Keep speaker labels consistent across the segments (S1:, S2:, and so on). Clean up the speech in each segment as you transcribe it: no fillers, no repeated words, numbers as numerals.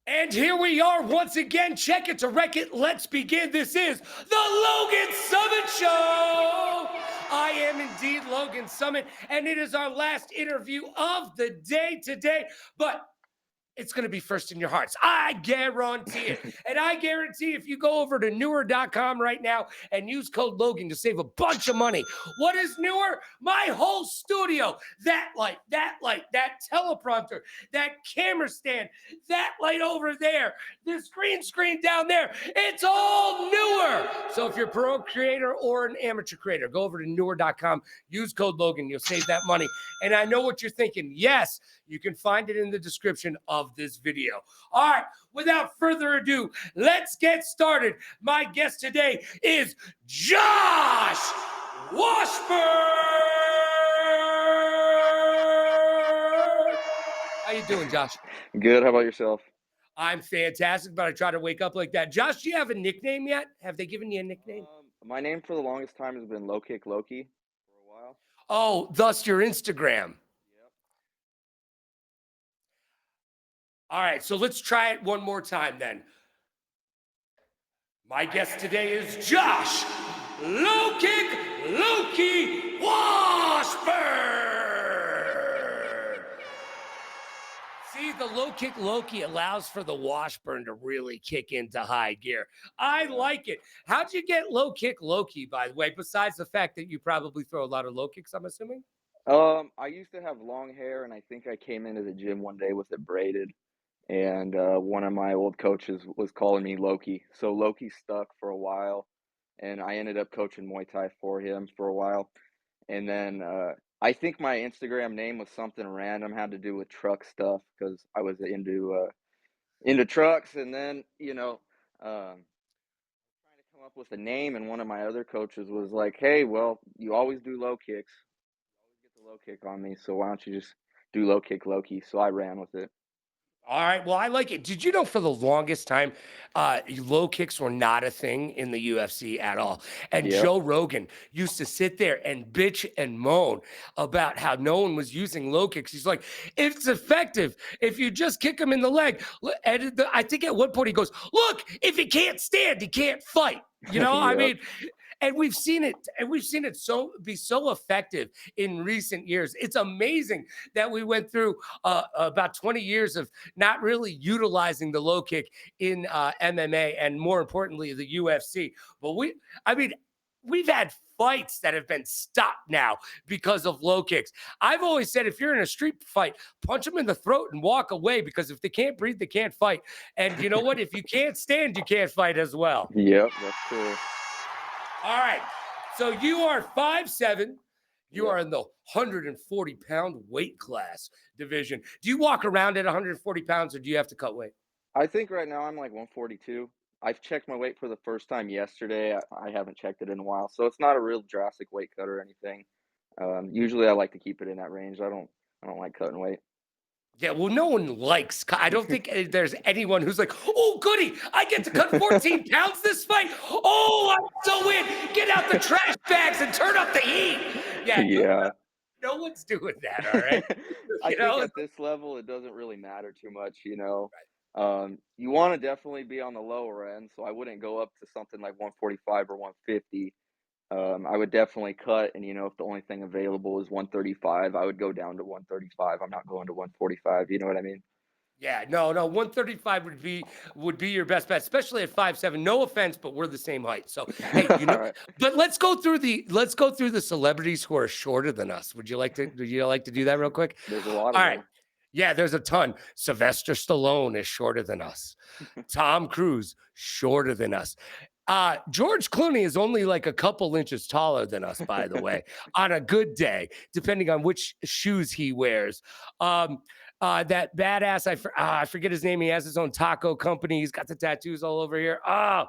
S1: And here we are once again. Check it to wreck it. Let's begin. This is the Logan Summit Show. I am indeed Logan Summit, and it is our last interview of the day today. But it's going to be first in your hearts. I guarantee it. And I guarantee if you go over to newer.com right now and use code Logan to save a bunch of money. What is newer? My whole studio. That light, that teleprompter, that camera stand, that light over there, this green screen down there. It's all newer. So if you're a pro creator or an amateur creator, go over to newer.com, use code Logan. You'll save that money. And I know what you're thinking. Yes, you can find it in the description of this video. All right, without further ado, let's get started. My guest today is Josh Washburn. How you doing, Josh?
S2: Good. How about yourself?
S1: I'm fantastic, but I try to wake up like that. Josh, do you have a nickname yet? Have they given you a nickname?
S2: My name for the longest time has been Low Kick Loki for a while.
S1: Oh, thus your Instagram.
S2: Yep.
S1: All right, so let's try it one more time then. My guest today is Josh Low Kick Loki Washburn. See, the Low Kick Loki allows for the Washburn to really kick into high gear. I like it. How'd you get Low Kick Loki, by the way, besides the fact that you probably throw a lot of low kicks, I'm assuming?
S2: I used to have long hair, and I think I came into the gym one day with it braided, and one of my old coaches was calling me Loki. So Loki stuck for a while, and I ended up coaching Muay Thai for him for a while. And then I think my Instagram name was something random, had to do with truck stuff because I was into trucks. And then trying to come up with a name, and one of my other coaches was like, "Hey, well, you always do low kicks. You always get the low kick on me, so why don't you just do Low Kick Loki?" So I ran with it.
S1: All right. Well, I like it. Did you know for the longest time, low kicks were not a thing in the UFC at all? And
S2: Yep.
S1: Joe Rogan used to sit there and bitch and moan about how no one was using low kicks. He's like, it's effective if you just kick him in the leg. And I think at one point he goes, look, if he can't stand, he can't fight. You know, I
S2: Yep.
S1: mean, and we've seen it so be so effective in recent years. It's amazing that we went through about 20 years of not really utilizing the low kick in MMA and more importantly the UFC. But we've had fights that have been stopped now because of low kicks. I've always said if you're in a street fight, punch them in the throat and walk away, because if they can't breathe, they can't fight. And you know what? If you can't stand, you can't fight as well.
S2: Yep, that's true.
S1: All right. So you are 5'7". You
S2: Yep.
S1: are in the 140-pound weight class division. Do you walk around at 140 pounds or do you have to cut weight?
S2: I think right now I'm like 142. I've checked my weight for the first time yesterday. I haven't checked it in a while, so it's not a real drastic weight cut or anything. Usually I like to keep it in that range. I don't like cutting weight.
S1: Yeah, well, no one likes. I don't think there's anyone who's like, oh, goody, I get to cut 14 pounds this fight. Oh, I'm so in. Get out the trash bags and turn up the heat. Yeah,
S2: Yeah.
S1: no one's doing that, all right?
S2: I
S1: You
S2: think
S1: know?
S2: at this level, it doesn't really matter too much. You want to definitely be on the lower end, so I wouldn't go up to something like 145 or 150. I would definitely cut, and if the only thing available is 135, I would go down to 135. I'm not going to 145. You know what I mean?
S1: Yeah, no, 135 would be your best bet, especially at 5'7". No offense, but we're the same height. So hey,
S2: All right.
S1: but let's go through the celebrities who are shorter than us. Would you like to do that real quick?
S2: There's a lot
S1: All
S2: of
S1: right.
S2: them.
S1: Yeah, there's a ton. Sylvester Stallone is shorter than us. Tom Cruise, shorter than us. George Clooney is only like a couple inches taller than us, by the way, on a good day, depending on which shoes he wears. That badass, I forget his name. He has his own taco company. He's got the tattoos all over here. Oh,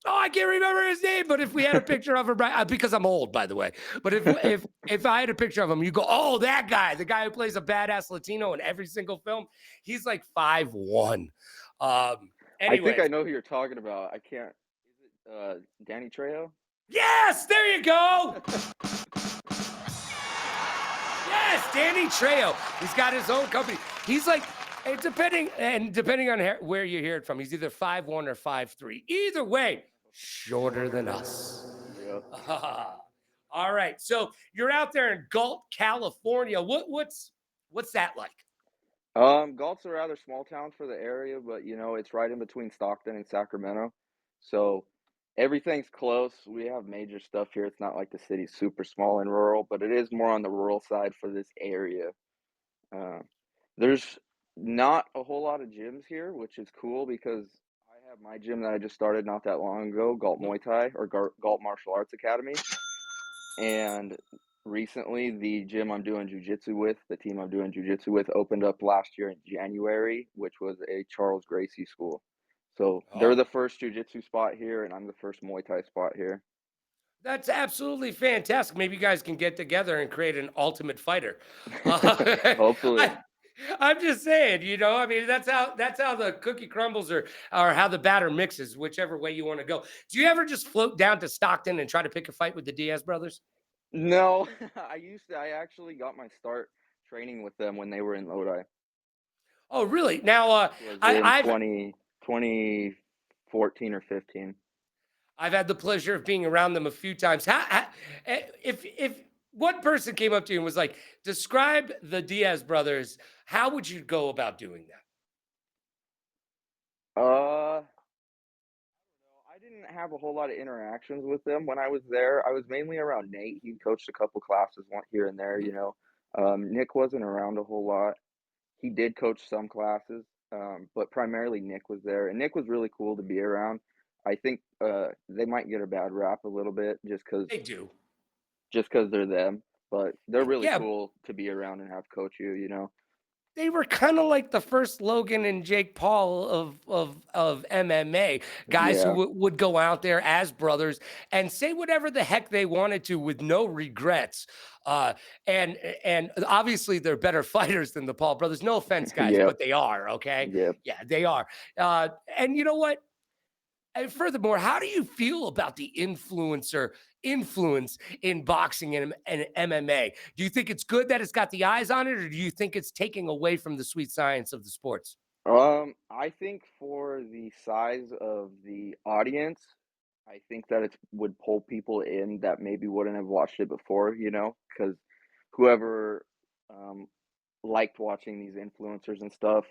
S1: I can't remember his name, but if we had a picture of him, because I'm old, by the way. But if I had a picture of him, you go, oh, that guy, the guy who plays a badass Latino in every single film, he's like 5'1".
S2: I think
S1: Anyways,
S2: I know who you're talking about. I can't. Is it Danny Trejo?
S1: yes, there you go. Yes, Danny Trejo. He's got his own company. He's like Depending on where you hear it from, he's either 5'1" or 5'3". Either way, shorter than us.
S2: Yep.
S1: All right. So you're out there in Galt, California. What's that like?
S2: Galt's a rather small town for the area, but it's right in between Stockton and Sacramento. So everything's close. We have major stuff here. It's not like the city's super small and rural, but it is more on the rural side for this area. Uh, there's not a whole lot of gyms here, which is cool because I have my gym that I just started not that long ago, Galt
S1: Mhm.
S2: Muay Thai or Galt Martial Arts Academy. And recently, the gym I'm doing jujitsu with, the team I'm doing jujitsu with, opened up last year in January, which was a Charles Gracie school. So they're
S1: Oh,
S2: the first jujitsu spot here, and I'm the first Muay Thai spot here.
S1: that's absolutely fantastic. Maybe you guys can get together and create an ultimate fighter. Uh,
S2: Hopefully.
S1: I, I'm just saying, I mean, that's how the cookie crumbles, or how the batter mixes, whichever way you want to go. Do you ever just float down to Stockton and try to pick a fight with the Diaz brothers?
S2: No, I actually got my start training with them when they were in Lodi,
S1: Oh, really? Now,
S2: which was in
S1: I've
S2: 2014 or 15.
S1: I've had the pleasure of being around them a few times. If one person came up to you and was like, "Describe the Diaz brothers," how would you go about doing that?
S2: Uh, I didn't have a whole lot of interactions with them when I was there. I was mainly around Nate. He coached a couple classes one here and there,
S1: Mhm.
S2: Nick wasn't around a whole lot. He did coach some classes, but primarily Nick was there, and Nick was really cool to be around. I think they might get a bad rap a little bit
S1: They do.
S2: just because they're them, but they're really
S1: Yeah,
S2: cool to be around and have coach you.
S1: they were kind of like the first Logan and Jake Paul of MMA, guys who
S2: Yeah,
S1: would go out there as brothers and say whatever the heck they wanted to with no regrets. Uh, and obviously they're better fighters than the Paul brothers. No offense, guys,
S2: yep,
S1: but they are. Okay,
S2: yep.
S1: yeah, they are. And you know what? And furthermore, how do you feel about the influencer influence in boxing and MMA? Do you think it's good that it's got the eyes on it, or do you think it's taking away from the sweet science of the sports?
S2: I think for the size of the audience, I think that it would pull people in that maybe wouldn't have watched it before, because whoever um, liked watching these influencers and stuff,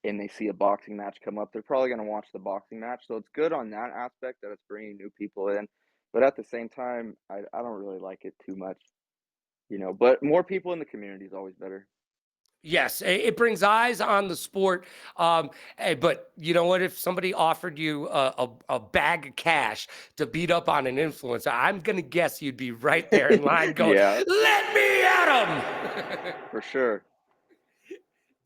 S2: and they see a boxing match come up, they're probably going to watch the boxing match. So it's good on that aspect that it's bringing new people in. But at the same time, I don't really like it too much. But more people in the community is always better.
S1: Yes, it brings eyes on the sport. But you know what? If somebody offered you a bag of cash to beat up on an influencer, I'm going to guess you'd be right there in line going,
S2: Yeah,
S1: let me at him.
S2: for sure.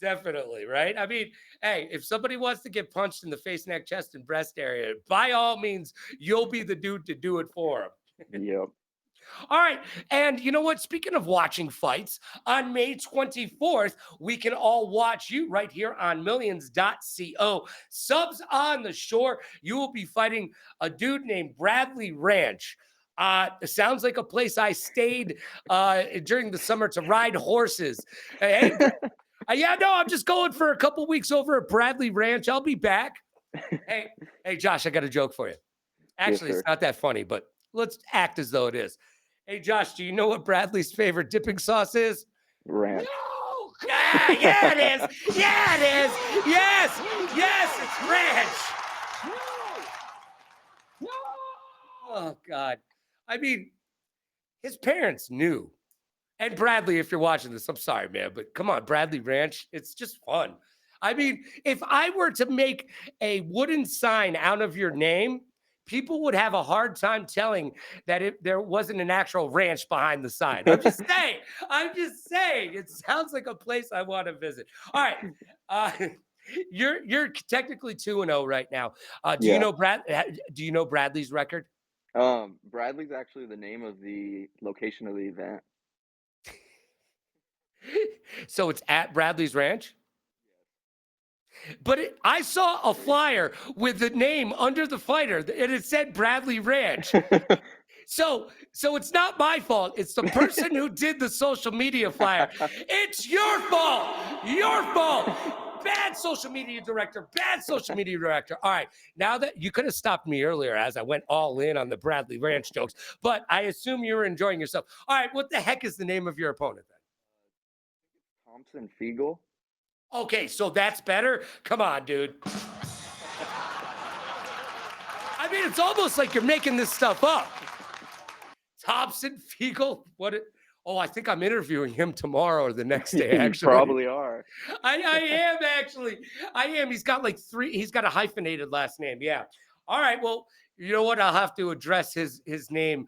S1: Definitely, right? I mean, hey, if somebody wants to get punched in the face, neck, chest, and breast area, by all means, you'll be the dude to do it for them.
S2: Yep.
S1: All right. And you know what? Speaking of watching fights, on May 24th, we can all watch you right here on millions.co. Subs on the shore. You will be fighting a dude named Bradley Ranch. It sounds like a place I stayed during the summer to ride horses. Hey, yeah, no, I'm just going for a couple weeks over at Bradley Ranch. I'll be back. Hey, hey, Josh, I got a joke for you.
S2: Yes,
S1: Actually, it's
S2: sir.
S1: not that funny, but let's act as though it is. Hey, Josh, do you know what Bradley's favorite dipping sauce is? No!
S2: Ranch.
S1: Yeah, yeah, it is. Yeah, it is. Yes, yes, it's ranch. No, no. Oh, God. I mean, his parents knew. And Bradley, if you're watching this, I'm sorry, man, but come on, Bradley Ranch, it's just fun. I mean, if I were to make a wooden sign out of your name, people would have a hard time telling that there wasn't an actual ranch behind the sign. I'm just saying. I'm just saying. It sounds like a place I want to visit. All right. Uh, you're technically 2-0 right now.
S2: Yeah.
S1: Do you know Bradley's record?
S2: Bradley's actually the name of the location of the event.
S1: So it's at Bradley's Ranch? But I saw a flyer with the name under the fighter, and it said Bradley Ranch. So it's not my fault. It's the person who did the social media flyer. It's your fault. Your fault. Bad social media director. Bad social media director. All right. Now that you could have stopped me earlier as I went all in on the Bradley Ranch jokes, but I assume you were enjoying yourself. All right. What the heck is the name of your opponent then?
S2: Thompson Fiegel.
S1: Okay. So that's better. Come on, dude. I mean, it's almost like you're making this stuff up. Thompson Fiegel. Oh, I think I'm interviewing him tomorrow or the next day,
S2: You
S1: actually.
S2: probably are.
S1: I am actually. I am. He's got like three. He's got a hyphenated last name. Yeah. All right. Well, you know what? I'll have to address his name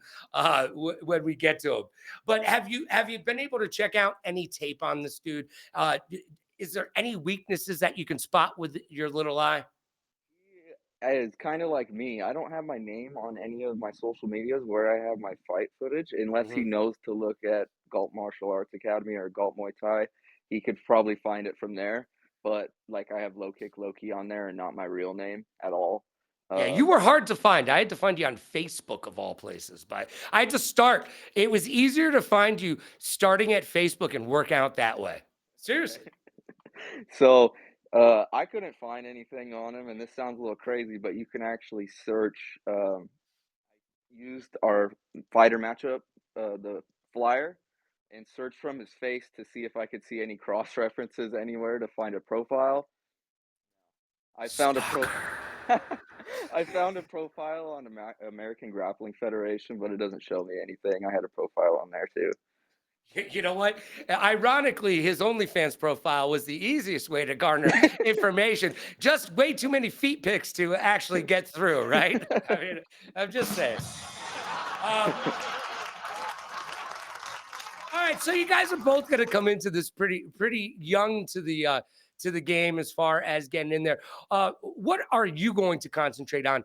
S1: when we get to him. But have you been able to check out any tape on this dude? Is there any weaknesses that you can spot with your little eye?
S2: It's kind of like me. I don't have my name on any of my social medias where I have my fight footage, unless he
S1: Mhm.
S2: knows to look at Gulp Martial Arts Academy or Gulp Muay Thai. He could probably find it from there. But like I have low kick low key on there and not my real name at all.
S1: Yeah, you
S2: Um,
S1: were hard to find. I had to find you on Facebook of all places, but I had to start. It was easier to find you starting at Facebook and work out that way. Seriously.
S2: so I couldn't find anything on him, and this sounds a little crazy, but you can actually search. Used our fighter matchup, the flyer, and search from his face to see if I could see any cross references anywhere to find a profile. I found a pro
S1: Stalker.
S2: I found a profile on American Grappling Federation, but it doesn't show me anything. I had a profile on there too.
S1: You know what? Ironically, his OnlyFans profile was the easiest way to garner information. Just way too many feet pics to actually get through, right? I mean, I'm just saying. Um, all right, so you guys are both going to come into this pretty young to the game as far as getting in there. What are you going to concentrate on,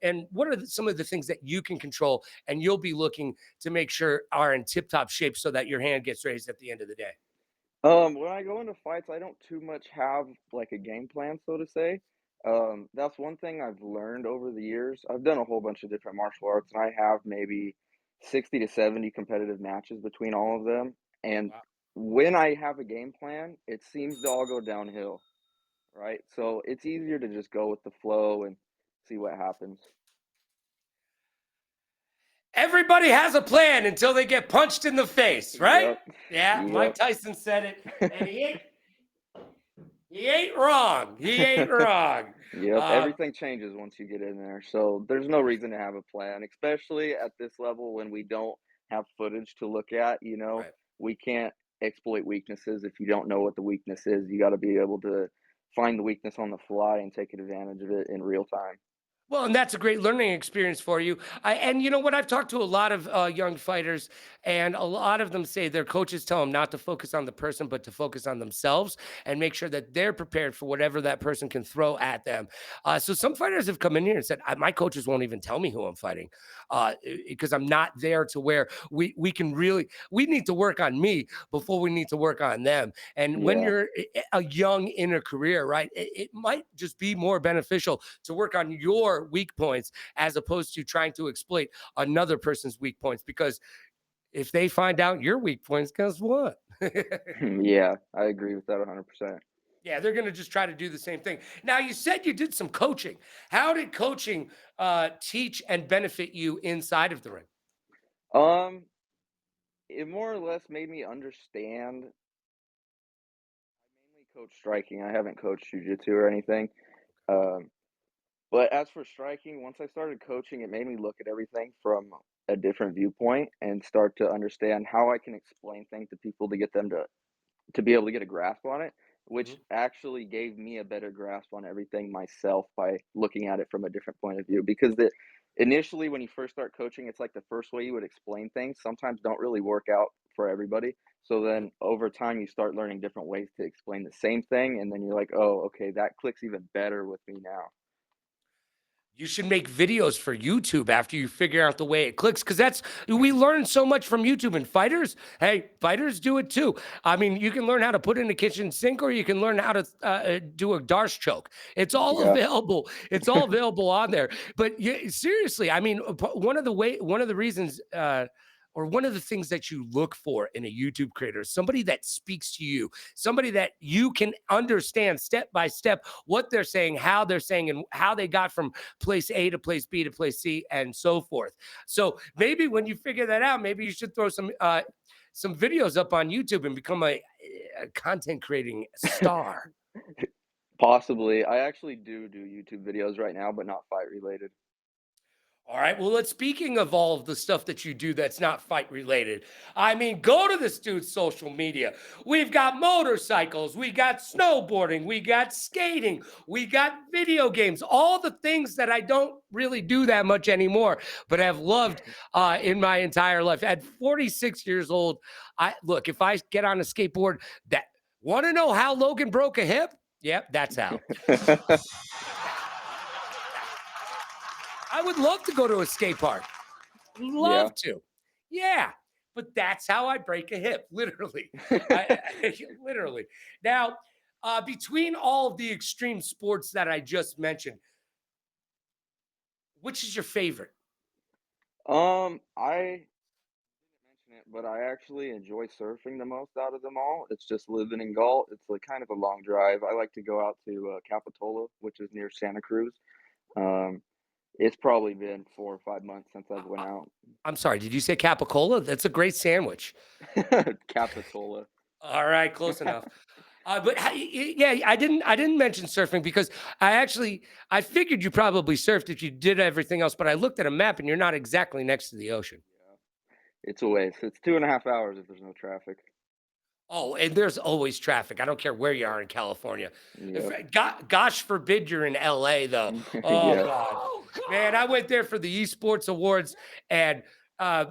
S1: and what are some of the things that you can control, and you'll be looking to make sure are in tip top shape so that your hand gets raised at the end of the day?
S2: When I go into fights, I don't too much have like a game plan, so to say. That's one thing I've learned over the years. I've done a whole bunch of different martial arts, and I have maybe 60 to 70 competitive matches between all of them. And
S1: Wow.
S2: when I have a game plan, it seems to all go downhill, right? So it's easier to just go with the flow and see what happens.
S1: Everybody has a plan until they get punched in the face, right?
S2: Yep.
S1: Yeah, Mike
S2: Yep.
S1: Tyson said it, and he ain't wrong. He ain't wrong.
S2: Yep,
S1: Uh,
S2: everything changes once you get in there, so there's no reason to have a plan, especially at this level when we don't have footage to look at, you know?
S1: right.
S2: We can't exploit weaknesses if you don't know what the weakness is. You gotta be able to find the weakness on the fly and take advantage of it in real time.
S1: Well, and that's a great learning experience for you. And you know what? I've talked to a lot of young fighters, and a lot of them say their coaches tell them not to focus on the person, but to focus on themselves and make sure that they're prepared for whatever that person can throw at them. So some fighters have come in here and said, My coaches won't even tell me who I'm fighting because I'm not there to where we can really we need to work on me before we need to work on them. And when
S2: Yeah.
S1: you're a young in a career, right, it might just be more beneficial to work on your weak points as opposed to trying to exploit another person's weak points. Because if they find out your weak points, guess what?
S2: Yeah, I agree with that 100%.
S1: Yeah, they're going to just try to do the same thing. Now, you said you did some coaching. How did coaching teach and benefit you inside of the ring?
S2: Um, it more or less made me understand. I mainly coach striking, I haven't coached jujitsu or anything. Um But as for striking, once I started coaching, it made me look at everything from a different viewpoint and start to understand how I can explain things to people to get them to be able to get a grasp on it, which
S1: Mhm.
S2: actually gave me a better grasp on everything myself by looking at it from a different point of view. Because the initially when you first start coaching, it's like the first way you would explain things sometimes don't really work out for everybody. So
S1: Mhm.
S2: then over time you start learning different ways to explain the same thing and then you're like, "Oh, okay, that clicks even better with me now."
S1: You should make videos for YouTube after you figure out the way it clicks, because that's we learn so much from YouTube. And fighters, hey, fighters do it too. I mean, you can learn how to put in a kitchen sink, or you can learn how to do a Darce choke. It's all
S2: Yeah.
S1: available. It's all available on there. But seriously, I mean, one of the reasons. or one of the things that you look for in a YouTube creator is somebody that speaks to you, somebody that you can understand step by step what they're saying, how they're saying, and how they got from place A to place B to place C, and so forth. So maybe when you figure that out, maybe you should throw some videos up on YouTube and become a content creating star.
S2: Possibly. I actually do YouTube videos right now, but not fight related.
S1: All right. Well, speaking of all of the stuff that you do that's not fight related, I mean, go to this dude's social media. We've got motorcycles, we got snowboarding, we got skating, we got video games, all the things that I don't really do that much anymore, but have loved in my entire life. At 46 years old, I look, if I get on a skateboard, that want to know how Logan broke a hip? Yep, that's how. I would love to go to a skate park.
S2: Yeah.
S1: Love to. Yeah. But that's how I break a hip, literally. Literally. Now, between all of the extreme sports that I just mentioned, which is your favorite?
S2: I didn't mention it, but I actually enjoy surfing the most out of them all. It's just living in Galt. It's like kind of a long drive. I like to go out to Capitola, which is near Santa Cruz. Um, it's probably been 4 or 5 months since I've went
S1: I,
S2: out.
S1: I'm sorry, did you say capicola? That's a great sandwich.
S2: Capitola.
S1: All right, close enough. But yeah, I didn't mention surfing because I figured you probably surfed if you did everything else, but I looked at a map and you're not exactly next to the ocean.
S2: Yeah, it's a ways. It's 2.5 hours if there's no traffic.
S1: Oh, and there's always traffic. I don't care where you are in California. If
S2: Yep.
S1: gosh forbid you're in LA though. Oh
S2: Yeah.
S1: God. Man, I went there for the esports awards and uh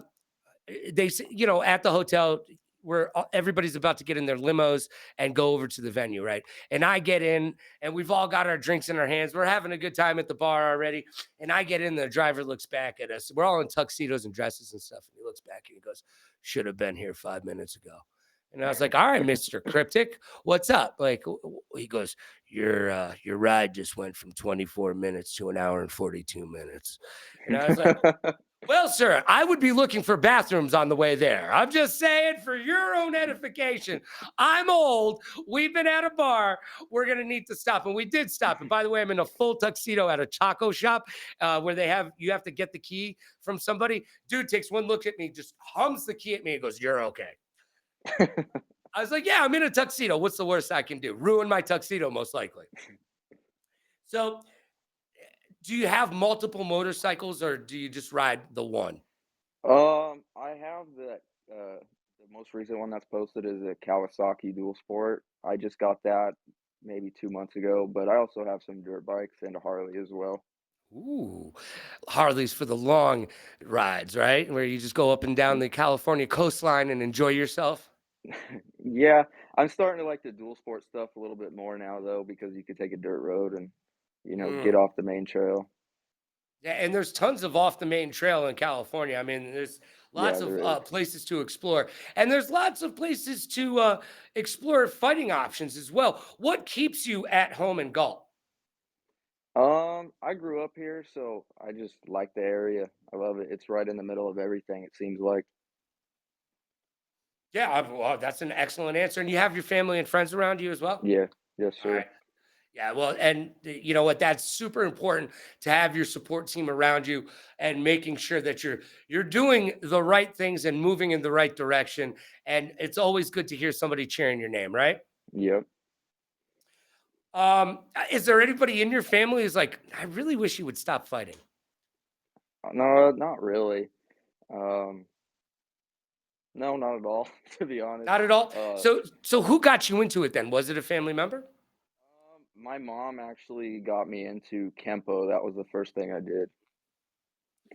S1: at the hotel where everybody's about to get in their limos and go over to the venue, right? And I get in and we've all got our drinks in our hands. We're having a good time at the bar already. And I get in, the driver looks back at us. We're all in tuxedos and dresses and stuff. And he looks back and he goes, "Should have been here 5 minutes ago." And I was like, "All right, Mr. Cryptic, what's up?" Like he goes, your ride just went from 24 minutes to an hour and 42 minutes. And I was like, "Well, sir, I would be looking for bathrooms on the way there. I'm just saying for your own edification. I'm old. We've been at a bar. We're going to need to stop." And we did stop. And by the way, I'm in a full tuxedo at a taco shop where you have to get the key from somebody. Dude takes one look at me, just hums the key at me and goes, "You're okay." I was like, "Yeah, I'm in a tuxedo. What's the worst I can do? Ruin my tuxedo, most likely." So, do you have multiple motorcycles or do you just ride the one?
S2: I have the most recent one that's posted is a Kawasaki Dual Sport. I just got that maybe 2 months ago, but I also have some dirt bikes and a Harley as well.
S1: Ooh, Harleys for the long rides, right? Where you just go up and down the California coastline and enjoy yourself.
S2: Yeah, I'm starting to like the dual sport stuff a little bit more now though, because you can take a dirt road and, get
S1: Mm.
S2: off the main trail.
S1: Yeah, and there's tons of off the main trail in California. I mean, there's lots
S2: Yeah,
S1: of
S2: there is.
S1: places to explore, and there's lots of places to explore fighting options as well. What keeps you at home in Galt?
S2: I grew up here, so I just like the area. I love it. It's right in the middle of everything, it seems like.
S1: Yeah, well, that's an excellent answer. And you have your family and friends around you as well.
S2: Yeah, yes,
S1: All
S2: sir.
S1: right. Yeah, well, and you know what? That's super important to have your support team around you and making sure that you're doing the right things and moving in the right direction. And it's always good to hear somebody cheering your name, right?
S2: Yep.
S1: Is there anybody in your family who's like, "I really wish you would stop fighting"?
S2: No, not really. Um, no, not at all, to be honest.
S1: Not at all.
S2: Uh,
S1: So who got you into it then? Was it a family member?
S2: my mom actually got me into Kempo. That was the first thing I did.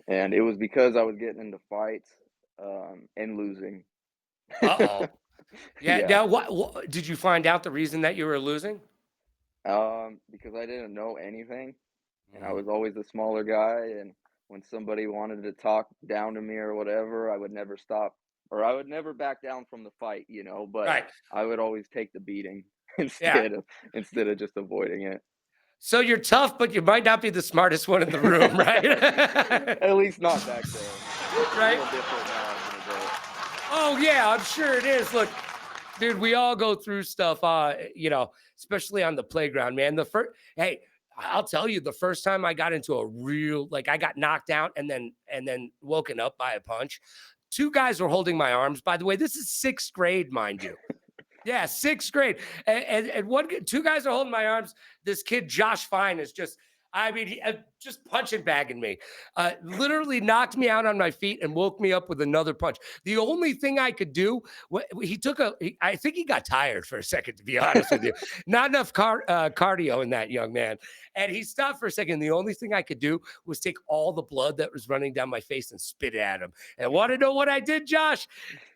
S2: And it was because I was getting into fights, and losing.
S1: Uh oh. Yeah.
S2: Yeah,
S1: Now, what did you find out the reason that you were losing?
S2: because I didn't know anything, and I
S1: Mm,
S2: was always the smaller guy, and when somebody wanted to talk down to me or whatever, I would never stop or I would never back down from the fight, but
S1: right.
S2: I would always take the beating
S1: Yeah.
S2: instead of just avoiding it.
S1: So you're tough, but you might not be the smartest one in the room, right?
S2: At least not back then. It's a
S1: Right?
S2: little different now in the day.
S1: Oh yeah, I'm sure it is. Look, dude, we all go through stuff, especially on the playground, man. Hey, I'll tell you, the first time I got into a real, like, I got knocked out and then woken up by a punch. Two guys were holding my arms. By the way, this is sixth grade, mind you. Yeah, sixth grade. And two guys are holding my arms. This kid, Josh Fine, is just, I mean, just punching bagging me. Literally knocked me out on my feet and woke me up with another punch. The only thing I could do, I think he got tired for a second, to be honest with you. Not enough cardio in that young man. And he stopped for a second. The only thing I could do was take all the blood that was running down my face and spit it at him. And want to know what I did, Josh?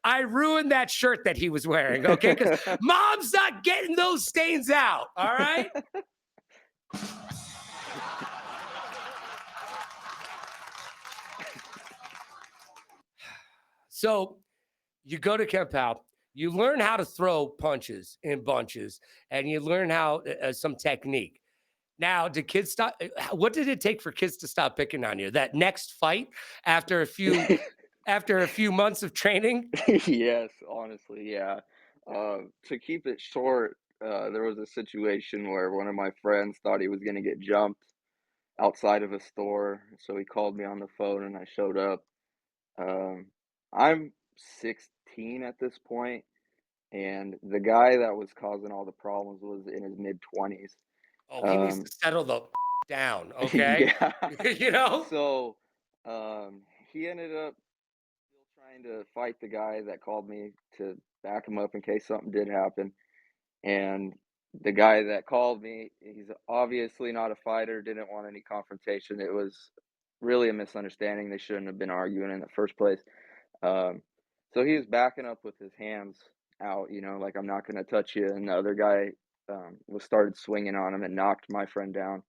S1: I ruined that shirt that he was wearing, okay? Because mom's not getting those stains out, all right? So you go to Camp Out, you learn how to throw punches in bunches, and you learn how some technique. Now, did kids stop? What did it take for kids to stop picking on you? That next fight after a few months of training?
S2: Yes, honestly, yeah. To keep it short, there was a situation where one of my friends thought he was gonna get jumped outside of a store, so he called me on the phone and I showed up. Um, I'm 16 at this point, and the guy that was causing all the problems was in his mid-20s.
S1: Oh, he needs
S2: Um,
S1: to settle the down, okay?
S2: yeah.
S1: you know?
S2: So, he ended up still trying to fight the guy that called me to back him up in case something did happen. And the guy that called me, he's obviously not a fighter, didn't want any confrontation. It was really a misunderstanding. They shouldn't have been arguing in the first place. Um, so he was backing up with his hands out, like I'm not gonna touch you. And the other guy was started swinging on him and knocked my friend down.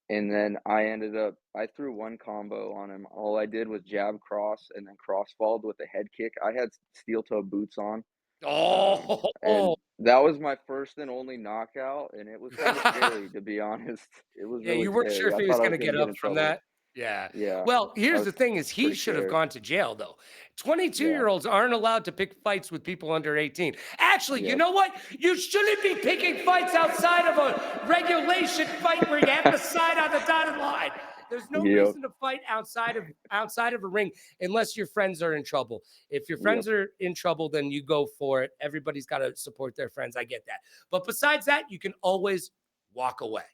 S2: And then I threw one combo on him. All I did was jab cross and then cross followed with a head kick. I had steel toe boots on, and
S1: Oh,
S2: that was my first and only knockout, and it was kind of scary to be honest. It was
S1: yeah,
S2: really
S1: you weren't sure
S2: scary.
S1: if
S2: I
S1: he was
S2: thought I
S1: going
S2: was
S1: to
S2: gonna
S1: get
S2: get
S1: up
S2: in
S1: from
S2: trouble.
S1: that. Yeah.
S2: Yeah,
S1: Well,
S2: I
S1: here's
S2: was
S1: the thing is he
S2: pretty
S1: should have
S2: scared.
S1: gone to jail though.
S2: Yeah.
S1: 22-year-olds aren't allowed to pick fights with people under 18. Actually, you
S2: Yep.
S1: know what? You shouldn't be picking fights outside of a regulation fight where you have to sign on the dotted line. There's no
S2: Yep.
S1: reason to fight outside of a ring unless your friends are in trouble. If your
S2: Yep.
S1: friends are in trouble, then you go for it. Everybody's got to support their friends. I get that. But besides that, you can always walk away.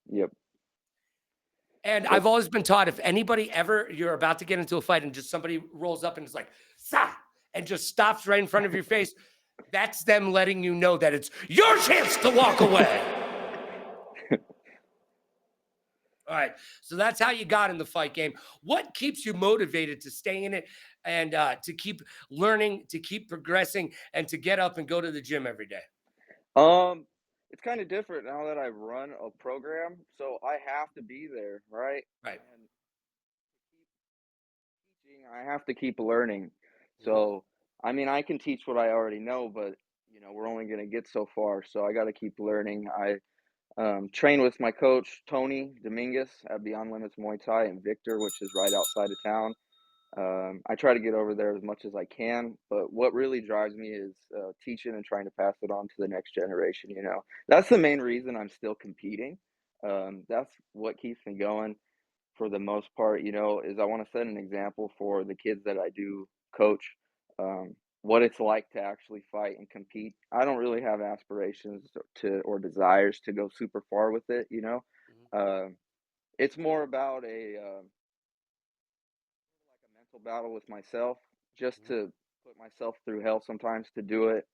S2: Yep.
S1: And
S2: Yep.
S1: I've always been taught if anybody ever you're about to get into a fight and just somebody rolls up and is like, "Sa," and just stops right in front of your face, that's them letting you know that it's your chance to walk away. All right. So that's how you got in the fight game. What keeps you motivated to stay in it and to keep learning, to keep progressing, and to get up and go to the gym every day?
S2: Um, it's kind of different now that I run a program, so I have to be there, right?
S1: Right.
S2: And teaching, I have to keep learning.
S1: Mhm.
S2: So, I mean, I can teach what I already know, but we're only going to get so far. So I got to keep learning. I train with my coach Tony Dominguez at Beyond Limits Muay Thai in Victor, which is right outside of town. I try to get over there as much as I can, but what really drives me is teaching and trying to pass it on to the next generation. That's the main reason I'm still competing. That's what keeps me going for the most part. Is I want to set an example for the kids that I do coach. What it's like to actually fight and compete. I don't really have aspirations to or desires to go super far with it.
S1: Mhm.
S2: Um it's more about a mental battle with myself just
S1: Mhm.
S2: to put myself through hell sometimes to do it,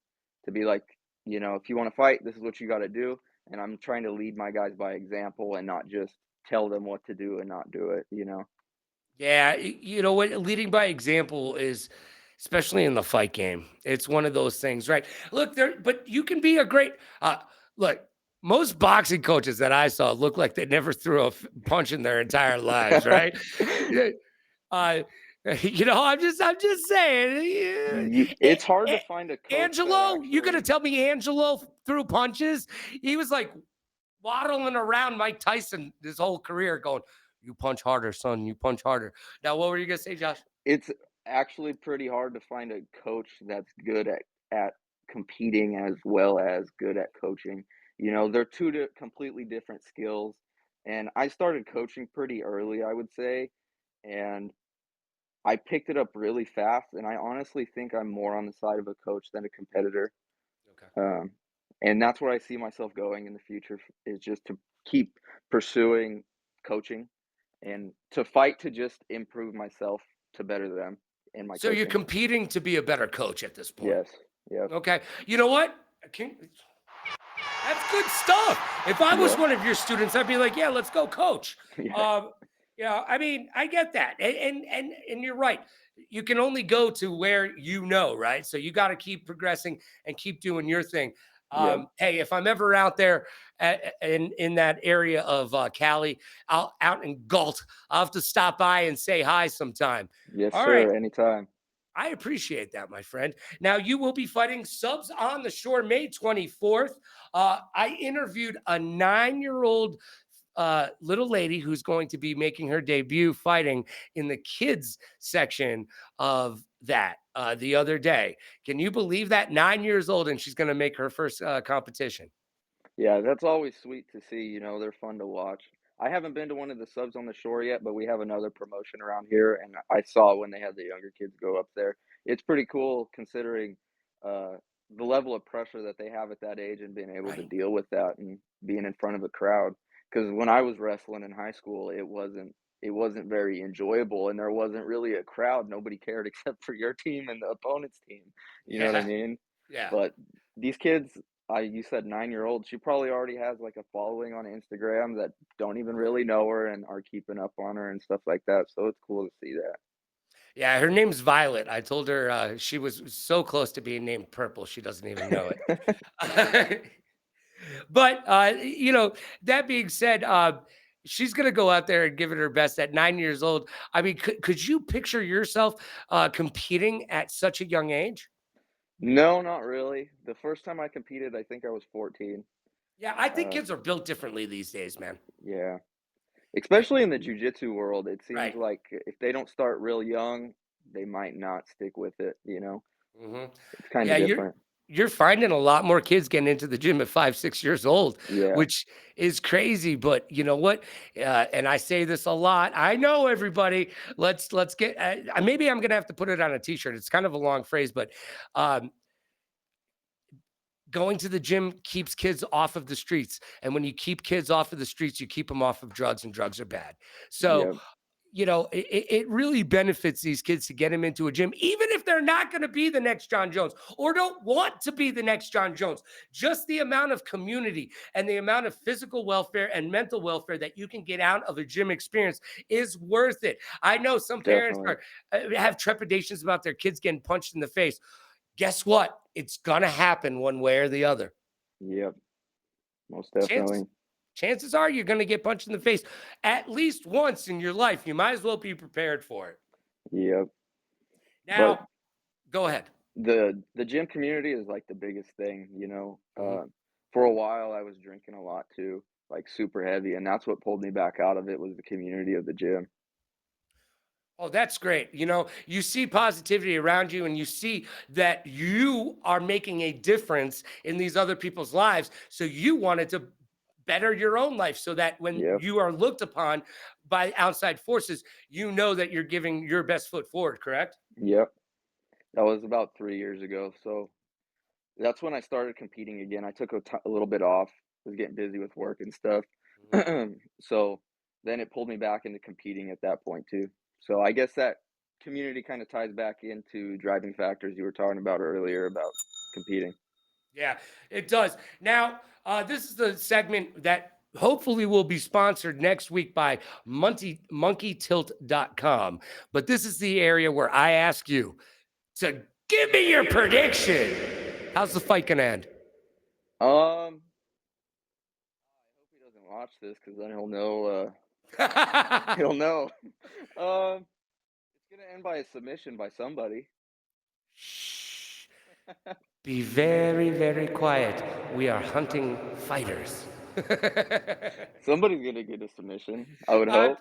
S2: to be like, if you want to fight, this is what you got to do. And I'm trying to lead my guys by example and not just tell them what to do and not do it.
S1: Yeah, you know what? Leading by example is, especially in the fight game, it's one of those things, right? Look, but you can be a great. Look, most boxing coaches that I saw look like they never threw a punch in their entire lives, right? Yeah, Uh, I'm just saying.
S2: It's hard to find a coach that
S1: Angelo, you gonna
S2: actually.
S1: tell me Angelo threw punches? He was like waddling around Mike Tyson his whole career, going, "You punch harder, son. You punch harder." Now, what were you gonna say, Josh?
S2: It's actually pretty hard to find a coach that's good at competing as well as good at coaching. You know, they're completely different skills. And I started coaching pretty early, I would say, and I picked it up really fast. And I honestly think I'm more on the side of a coach than a competitor.
S1: Okay.
S2: Um, and that's where I see myself going in the future is just to keep pursuing coaching and to fight to just improve myself to better them in my
S1: So you're
S2: coaching.
S1: competing to be a better coach at this point.
S2: Yes. Yep.
S1: Okay. You know what? That's good stuff. If I was
S2: Yep.
S1: one of your students, I'd be like, "Yeah, let's go, coach."
S2: Yeah.
S1: Um, yeah, I mean, I get that, and you're right. You can only go to where you know, right? So you got to keep progressing and keep doing your thing.
S2: Yep.
S1: Hey, if I'm ever out there in that area of Cali, out in Galt, I'll have to stop by and say hi sometime.
S2: Yes,
S1: All right.
S2: sir. Anytime.
S1: I appreciate that, my friend. Now, you will be fighting Subs on the Shore May 24th. I interviewed a 9-year-old little lady who's going to be making her debut fighting in the kids section of that the other day. Can you believe that? 9 years old, and she's going to make her first competition.
S2: Yeah, that's always sweet to see, you know, they're fun to watch. I haven't been to one of the subs on the shore yet, but we have another promotion around here, and I saw when they had the younger kids go up there. It's pretty cool considering uh, the level of pressure that they have at that age and being able to
S1: Right.
S2: deal with that and being in front of a crowd. Because when I was wrestling in high school, it wasn't very enjoyable, and there wasn't really a crowd. Nobody cared except for your team and the opponent's team. You know what I
S1: Yeah.
S2: mean?
S1: Yeah.
S2: But these kids you said 9-year-old, she probably already has, like, a following on Instagram that don't even really know her and are keeping up on her and stuff like that, so it's cool to see that.
S1: Yeah. Her name's Violet. I told her she was so close to being named Purple. She doesn't even know it. But, that being said, she's gonna go out there and give it her best at 9 years old. I mean, could you picture yourself, competing at such a young age?
S2: No, not really. The first time I competed, I think I was 14.
S1: Yeah, I think
S2: Uh,
S1: kids are built differently these days, man.
S2: yeah.
S1: Eh,
S2: Especially in the jujitsu world, it seems
S1: right.
S2: like if they don't start real young, they might not stick with it, you know?
S1: Mhm.
S2: It's kinda
S1: Yeah,
S2: different.
S1: you're finding a lot more kids getting into the gym at 5, 6 years old,
S2: Yeah.
S1: which is crazy, but you know what? And I say this a lot. I know everybody. Let's get maybe I'm gonna have to put it on a t-shirt. It's kind of a long phrase, but um, going to the gym keeps kids off of the streets. And when you keep kids off of the streets, you keep them off of drugs, and drugs are bad. So,
S2: Yep.
S1: it really benefits these kids to get them into a gym, even if they're not going to be the next John Jones or don't want to be the next John Jones. Just the amount of community and the amount of physical welfare and mental welfare that you can get out of a gym experience is worth it. I know some parents
S2: Definitely.
S1: are have trepidations about their kids getting punched in the face. Guess what? It's gonna happen one way or the other.
S2: Yep. Most
S1: Chances
S2: definitely.
S1: chances are you're gonna get punched in the face at least once in your life. You might as well be prepared for it.
S2: Yep. But
S1: Now, go ahead.
S2: the gym community is, like, the biggest thing, you know?
S1: Mhm.
S2: For a while, I was drinking a lot too, like, super heavy, and that's what pulled me back out of it was the community of the gym.
S1: Oh, that's great. You see positivity around you and you see that you are making a difference in these other people's lives. So you wanted to better your own life so that when
S2: Yep,
S1: you are looked upon by outside forces, you know that you're giving your best foot forward, correct?
S2: yep. That was about 3 years ago, so that's when I started competing again. I took a little bit off, was getting busy with work and stuff.
S1: Mhm.
S2: So, then it pulled me back into competing at that point too. So, I guess that community kinda ties back into driving factors you were talking about earlier about competing.
S1: Yeah, it does. Now, this is the segment that hopefully will be sponsored next week by monkeytilt.com. But this is the area where I ask you to give me your prediction. How's the fight going to end?
S2: Um I hope he doesn't watch this because then he'll know, he'll know. It's gonna end by a submission by somebody.
S1: Shh. Be very, very quiet. We are hunting fighters.
S2: Somebody's gonna get a submission, I would
S1: I,
S2: hope.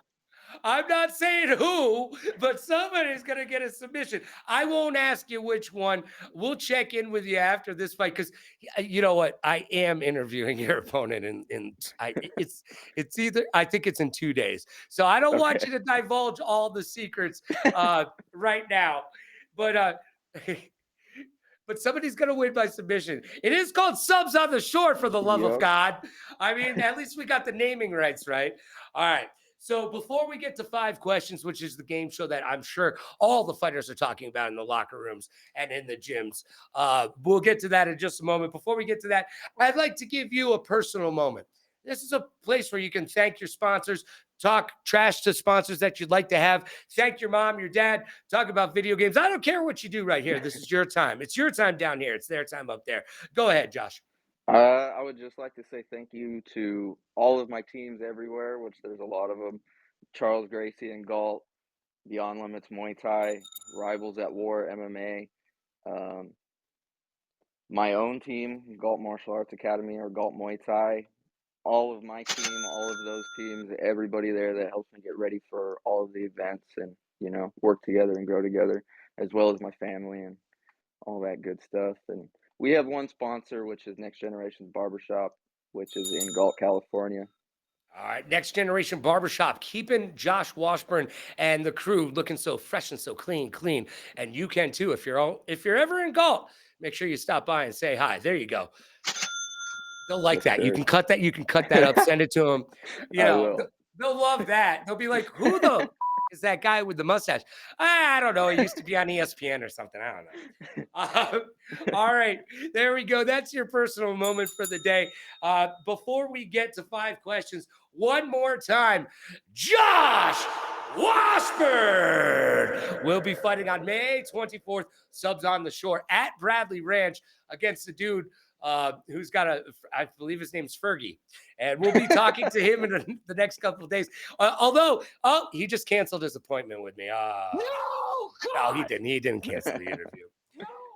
S1: I'm not saying who, but somebody's going to get a submission. I won't ask you which one. We'll check in with you after this fight because you know what? I am interviewing your opponent, it's either I think it's in 2 days, so I don't want
S2: Okay.
S1: you to divulge all the secrets right now, but but somebody's going to win by submission. It is called Subs on the Shore, for the love of
S2: Yep.
S1: God. I mean, at least we got the naming rights right. All right. So before we get to 5 questions, which is the game show that I'm sure all the fighters are talking about in the locker rooms and in the gyms, we'll get to that in just a moment. Before we get to that, I'd like to give you a personal moment. This is a place where you can thank your sponsors, talk trash to sponsors that you'd like to have, thank your mom, your dad, talk about video games. I don't care what you do right here. This is your time. It's your time down here. It's their time up there. Go ahead, Josh.
S2: I would just like to say thank you to all of my teams everywhere, which there's a lot of them. Charles Gracie and Galt, Beyond Limits Muay Thai, Rivals at War MMA, um, my own team, Galt Martial Arts Academy or Galt Muay Thai, all of my team, all of those teams, everybody there that helps me get ready for all of the events and, work together and grow together, as well as my family and all that good stuff. And we have one sponsor, which is Next Generation's Barbershop, which is in Galt, California.
S1: All right, Next Generation Barbershop, keeping Josh Washburn and the crew looking so fresh and so clean. And you can too if you're ever in Galt. Make sure you stop by and say hi. There you go. They'll like
S2: Yes,
S1: that. You
S2: sir.
S1: can cut that. You can cut that up. Send it to them. You
S2: I
S1: know,
S2: will.
S1: they'll love that. They'll be like, "Who the is that guy with the mustache?" I don't know. He used to be on ESPN or something. I don't know. All right, there we go. That's your personal moment for the day. Before we get to 5 questions, one more time, Josh Washburn will be fighting on May 24th, Subs on the Shore at Bradley Ranch against the dude who's got I believe his name's Fergie. And we'll be talking to him in the next couple of days. He just canceled his appointment with me. No, he didn't. He didn't cancel the interview.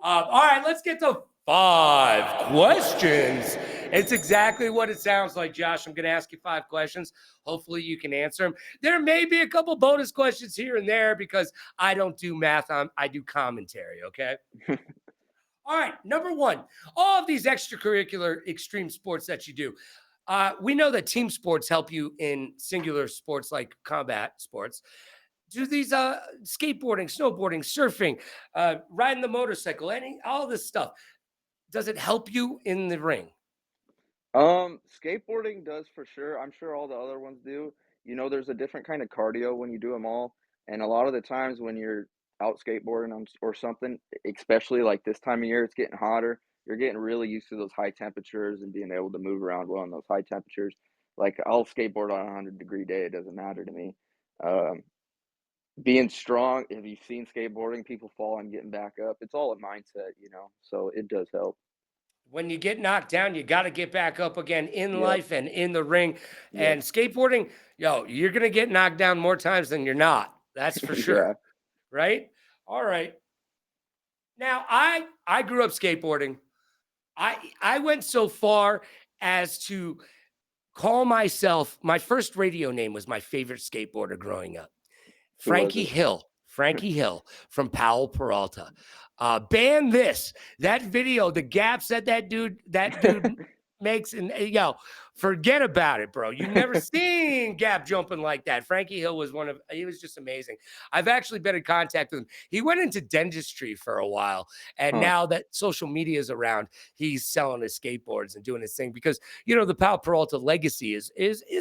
S1: All right, let's get to 5 questions. It's exactly what it sounds like, Josh. I'm going to ask you 5 questions. Hopefully, you can answer them. There may be a couple bonus questions here and there because I don't do math. I do commentary, okay? All right, number one, all of these extracurricular extreme sports that you do. We know that team sports help you in singular sports like combat sports. Do these skateboarding, snowboarding, surfing, riding the motorcycle, all this stuff, does it help you in the ring?
S2: Skateboarding does for sure. I'm sure all the other ones do. There's a different kind of cardio when you do them all, and a lot of the times when you're out skateboarding or something, especially like this time of year, it's getting hotter. You're getting really used to those high temperatures and being able to move around well in those high temperatures. Like I'll skateboard on a 100-degree day; it doesn't matter to me. Um, Being strong. Have you seen skateboarding? People fall and getting back up. It's all a mindset. So it does help.
S1: When you get knocked down, you got to get back up again in
S2: Yep.
S1: life and in the ring.
S2: Yep.
S1: And skateboarding, you're going to get knocked down more times than you're not. That's for sure.
S2: Yeah.
S1: Right? All right. Now, I grew up skateboarding. I went so far as to call myself, my first radio name was my favorite skateboarder growing up.
S2: Who was it?
S1: Frankie Hill from Powell Peralta. Ban this. That video, the gaps that dude makes, and forget about it, bro. You never seen gap jumping like that. Frankie Hill he was just amazing. I've actually been in contact with him. He went into dentistry for a while, and
S2: Huh.
S1: now that social media is around, he's selling his skateboards and doing his thing because the Powell Peralta legacy is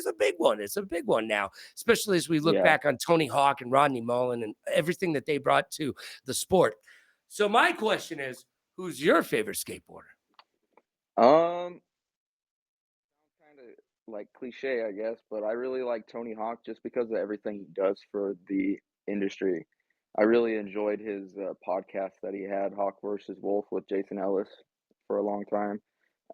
S1: a big one. It's a big one now, especially as we look
S2: Yeah.
S1: back on Tony Hawk and Rodney Mullen and everything that they brought to the sport. So my question is, who's your favorite skateboarder?
S2: Um, kind of like cliche, I guess, but I really like Tony Hawk just because of everything he does for the industry. I really enjoyed his podcast that he had, Hawk versus Wolf, with Jason Ellis for a long time.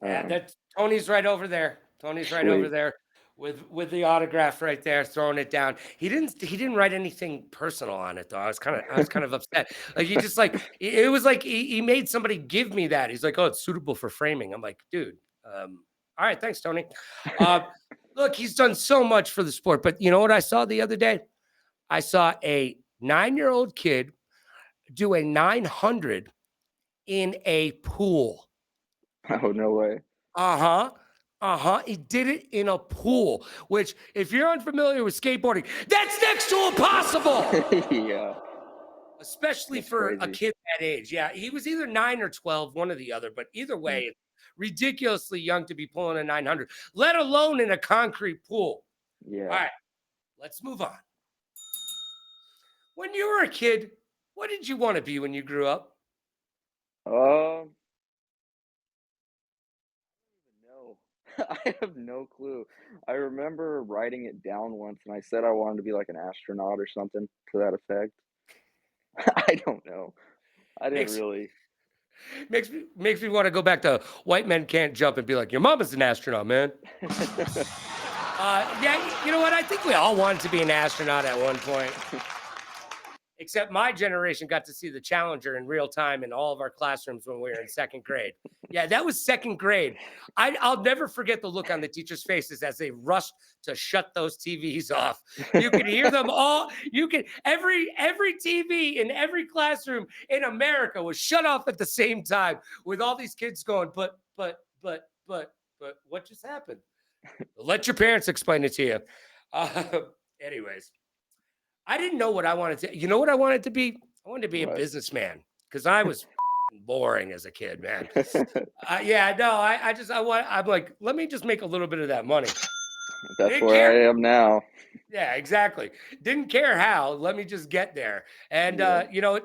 S1: Yeah,
S2: Um,
S1: that Tony's right over there. Tony's right over
S2: Sweet.
S1: there with the autograph right there, throwing it down. He didn't write anything personal on it though. I was kind of upset. Like it was like he made somebody give me that. He's like, oh, it's suitable for framing. I'm like, dude. All right, thanks, Tony. Uh, Look, he's done so much for the sport, but you know what I saw the other day? I saw a 9-year-old kid do a 900 in a pool.
S2: Oh, no way.
S1: Uh-huh. Uh-huh. He did it in a pool, which if you're unfamiliar with skateboarding, that's next to impossible.
S2: Yeah,
S1: Especially
S2: that's
S1: for a
S2: crazy.
S1: kid that age. Yeah, he was either 9 or 12, one or the other, but either
S2: Mm,
S1: way, it's ridiculously young to be pulling a 900, let alone in a concrete pool. All
S2: yeah.
S1: right, let's move on. When you were a kid, what did you want to be when you grew up?
S2: Um, no. I have no clue. I remember writing it down once, and I said I wanted to be like an astronaut or something to that effect. I don't know. I didn't
S1: Makes
S2: really.
S1: makes me want to go back to white men can't jump and be like, your mama's an astronaut, man. Yeah, you know what? I think we all wanted to be an astronaut at one point. Except my generation got to see the Challenger in real time in all of our classrooms when we were in second grade. Yeah, that was second grade. I'll never forget the look on the teachers' faces as they rushed to shut those TVs off. You could hear them all. You could every TV in every classroom in America was shut off at the same time with all these kids going, but what just happened? Let your parents explain it to you. Uh, anyways. I didn't know what I wanted to. You know what I wanted to be? I wanted to be a
S2: What?
S1: businessman because I was boring as a kid, man. Yeah, no, I'm like, let me just make a little bit of that money.
S2: That's
S1: Didn't
S2: where
S1: care.
S2: I am now.
S1: Yeah, exactly. Didn't care how. Let me just get there. And
S2: Yep.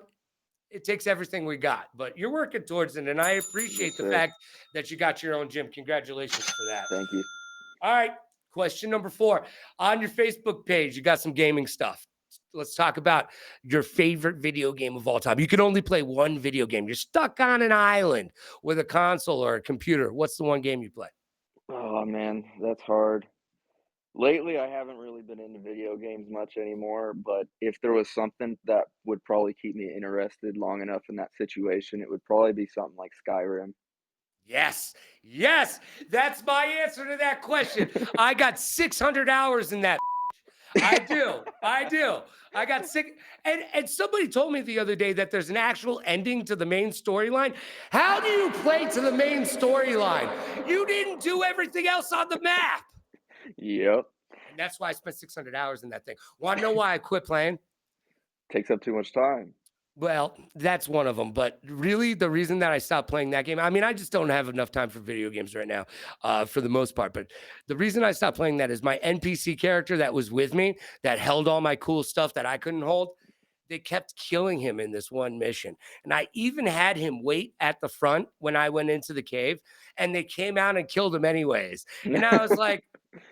S1: it takes everything we got, but you're working towards it, and I
S2: Yes,
S1: appreciate the
S2: sir.
S1: fact that you got your own gym. Congratulations for that.
S2: Thank you.
S1: All right. Question number 4. On your Facebook page, you got some gaming stuff. Let's talk about your favorite video game of all time. You can only play one video game. You're stuck on an island with a console or a computer. What's the one game you play?
S2: Oh man, that's hard. Lately, I haven't really been into video games much anymore, but if there was something that would probably keep me interested long enough in that situation, it would probably be something like Skyrim.
S1: Yes. Yes. That's my answer to that question. I got 600 hours in that. I do. I do. I got sick. And somebody told me the other day that there's an actual ending to the main storyline. How do you play to the main storyline? You didn't do everything else on the map.
S2: Yep.
S1: And that's why I spent 600 hours in that thing. Want to know why I quit playing?
S2: Takes up too much time.
S1: Well, that's one of them. But really, the reason that I stopped playing that game, I mean, I just don't have enough time for video games right now, for the most part. But the reason I stopped playing that is my NPC character that was with me, that held all my cool stuff that I couldn't hold. They kept killing him in this one mission. And I even had him wait at the front when I went into the cave, and they came out and killed him anyways. And I was like,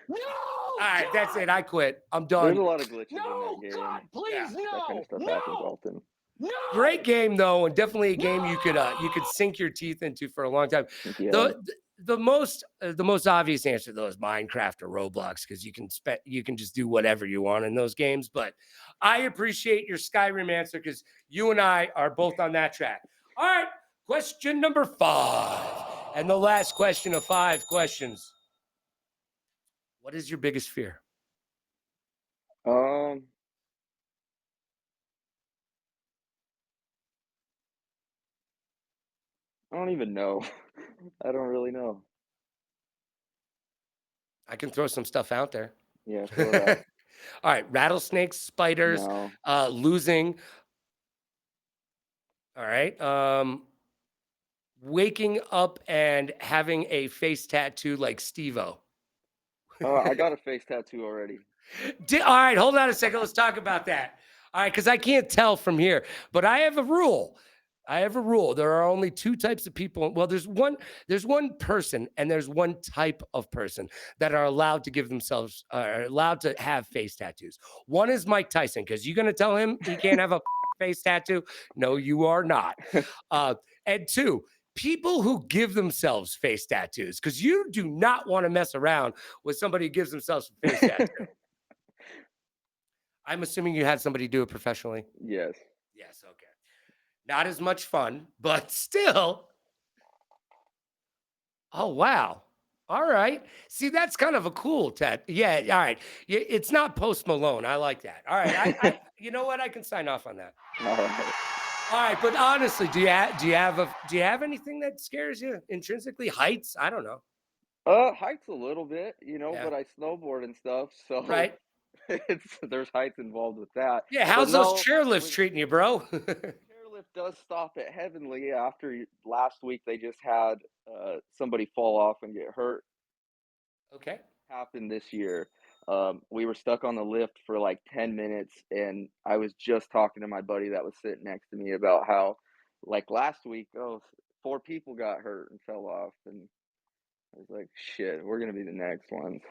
S1: no, all right, that's it. I quit. I'm
S2: There's
S1: done.
S2: a lot of glitches in that
S1: No,
S2: game.
S1: God,
S2: Yeah,
S1: please,
S2: that kind
S1: no,
S2: of stuff happens
S1: no.
S2: often.
S1: Great
S2: No.
S1: game though, and definitely a game you could sink your teeth into for a long time.
S2: Yeah.
S1: The most obvious answer though is Minecraft or Roblox because you can just do whatever you want in those games. But I appreciate your Skyrim answer because you and I are both on that track. All right, question number 5, and the last question of 5 questions. What is your biggest fear?
S2: Um, I don't even know. I don't really know.
S1: I can throw some stuff out there.
S2: Yeah, throw it out.
S1: All right, rattlesnakes, spiders,
S2: No.
S1: losing. All right. Waking up and having a face tattoo like Steve-O.
S2: I got a face tattoo already.
S1: All right, hold on a second. Let's talk about that. All right, because I can't tell from here, but I have a rule. I have a rule. There are only 2 types of people. Well, there's one person and there's one type of person that are allowed to give themselves are allowed to have face tattoos. One is Mike Tyson, because you're gonna tell him he can't have a face tattoo. No, you are not. Uh, and 2, people who give themselves face tattoos, because you do not want to mess around with somebody who gives themselves a face tattoo. I'm assuming you had somebody do it professionally.
S2: Yes.
S1: Yes, okay. Not as much fun, but still. Oh, wow. All right. See, that's kind of a cool tat. Yeah. All right. It's not Post Malone. I like that. All right. You know what? I can sign off on that.
S2: All right.
S1: All right. But honestly, do you have anything that scares you intrinsically? Heights? I don't know.
S2: Heights a little bit, you know,
S1: Yeah.
S2: but I snowboard and stuff, so
S1: Right.
S2: there's heights involved with that.
S1: Yeah.
S2: But
S1: How's those
S2: no,
S1: chairlifts
S2: when
S1: treating you, bro?
S2: chairlift does stop at Heavenly after last week they just had somebody fall off and get hurt.
S1: Okay.
S2: Happened this year. We were stuck on the lift for like 10 minutes, and I was just talking to my buddy that was sitting next to me about how, like last week, four people got hurt and fell off, and I was like, "Shit, we're gonna be the next ones."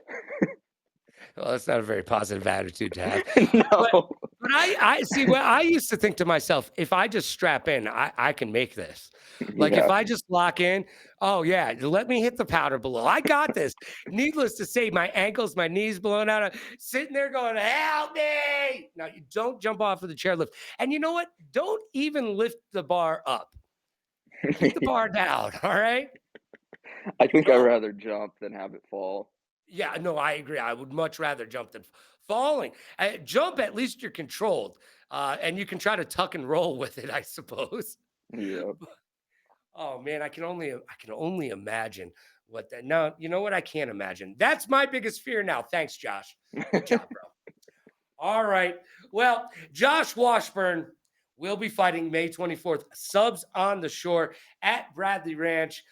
S1: Well, that's not a very positive attitude to have. But
S2: No.
S1: but I see what I used to think to myself, if I just strap in, I can make this. Like if
S2: Yeah.
S1: I just lock in, oh yeah, let me hit the powder below. I got this. Needless to say, my ankles, my knees blown out, sitting there going, help me. Now you don't jump off of the chairlift. And you know what? Don't even lift the bar up. Keep the bar down. All right.
S2: I think I'd
S1: Don't.
S2: rather jump than have it fall.
S1: Yeah, no, I agree. I would much rather jump than falling. Jump, at least you're controlled, and you can try to tuck and roll with it, I suppose.
S2: Yep.
S1: Oh man, I can only imagine what that. No, you know what? I can't imagine. That's my biggest fear now. Thanks, Josh. Good job, bro. All right. Well, Josh Washburn will be fighting May 24th. Subs on the Shore at Bradley Ranch.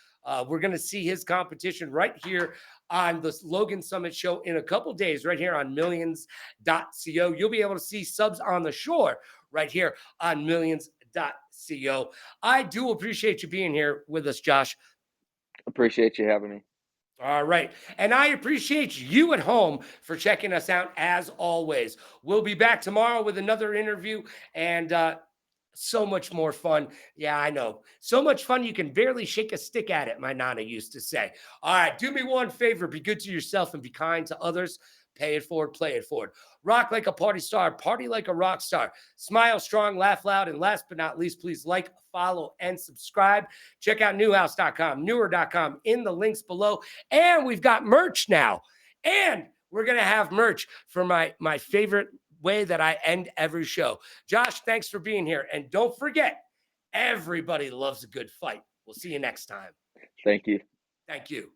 S1: We're going to see his competition right here on the Logan Summit Show in a couple days, right here on millions.co. You'll be able to see Subs on the Shore right here on millions.co. I do appreciate you being here with us, Josh.
S2: Appreciate you having me.
S1: All right. And I appreciate you at home for checking us out as always. We'll be back tomorrow with another interview and so much more fun. Yeah, I know. So much fun you can barely shake a stick at it, my Nana used to say. All right. Do me one favor, be good to yourself and be kind to others. Pay it forward, play it forward. Rock like a party star, party like a rock star. Smile strong, laugh loud, and last but not least, please like, follow, and subscribe. Check out newhouse.com, newer.com in the links below. And we've got merch now. And we're going to have merch for my favorite way that I end every show. Josh, thanks for being here. And don't forget, everybody loves a good fight. We'll see you next time.
S2: Thank you.
S1: Thank you.